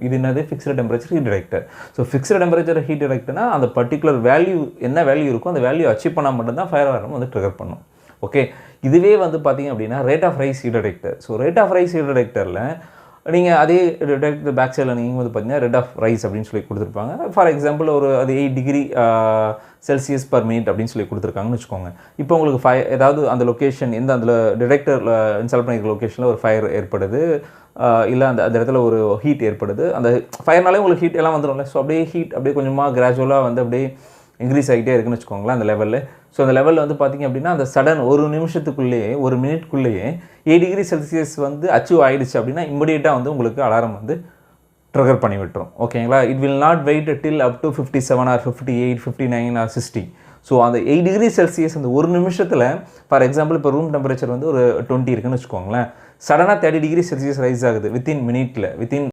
இது என்னது fixed temperature heat detector. So fixed temperature heat டிடெக்டர்னா அந்த பர்டிகுலர் வேல்யூ என்ன வேல்யூ இருக்கோ அந்த வேல்யூ அச்சீவ் பண்ணால் மட்டும்தான் ஃபயர் அலாரம் வந்து ட்ரிகர் பண்ணும். ஓகே, இதுவே வந்து பார்த்திங்க அப்படின்னா rate of rise heat detector. So rate of rise heat டிடெக்டரில் நீங்கள் அதே டிடெக்டர் பேக் சைடில் நீங்கள் வந்து பார்த்தீங்கன்னா ரேட் ஆஃப் ரைஸ் அப்படின்னு சொல்லி கொடுத்துருப்பாங்க. ஃபார் எக்ஸாம்பிள் ஒரு அது 8 டிகிரி செல்சியஸ் பர் மினிட் அப்படின்னு சொல்லி கொடுத்துருக்காங்கன்னு வச்சுக்கோங்க. இப்போ உங்களுக்கு ஏதாவது அந்த லொக்கேஷன் எந்த அந்த டிடெக்டரில் இன்ஸ்டால் பண்ணியிருக்க லொக்கேஷனில் ஒரு ஃபயர் ஏற்படுது, இல்லை அந்த இடத்துல ஒரு ஹீட் ஏற்படுது. அந்த ஃபயர்னாலே உங்களுக்கு ஹீட் எல்லாம் வந்துடும்ல. ஸோ அப்படியே ஹீட் அப்படியே கொஞ்சமாக கிராஜுவலாக வந்து அப்படியே இன்க்ரீஸ் ஆகிட்டே இருக்குன்னு வச்சுக்கோங்களேன் அந்த லெவலில். ஸோ அந்த லெவலில் வந்து பார்த்திங்க அப்படின்னா அந்த சடன் ஒரு நிமிஷத்துக்குள்ளேயே ஒரு மினிட்குள்ளேயே 8 டிகிரி செல்சியஸ் வந்து அச்சீவ் ஆகிடுச்சு அப்படின்னா இமிடியேட்டாக வந்து உங்களுக்கு அலாரம் வந்து ட்ரிகர் பண்ணி விட்டுரும். ஓகேங்களா? It will not wait till up to 57 or 58, 59 or 60. So அந்த 8 டிகிரி செல்சியஸ் அந்த ஒரு நிமிஷத்தில் ஃபார் எக்ஸாம்பிள் இப்போ ரூம் டெம்பரேச்சர் வந்து ஒரு 20 இருக்குன்னு வச்சுக்கோங்களேன். சடனாக 30 டிகிரி செல்சியஸ் ரைஸ் ஆகுது வித்தின் மினிட்டில், வித்தின்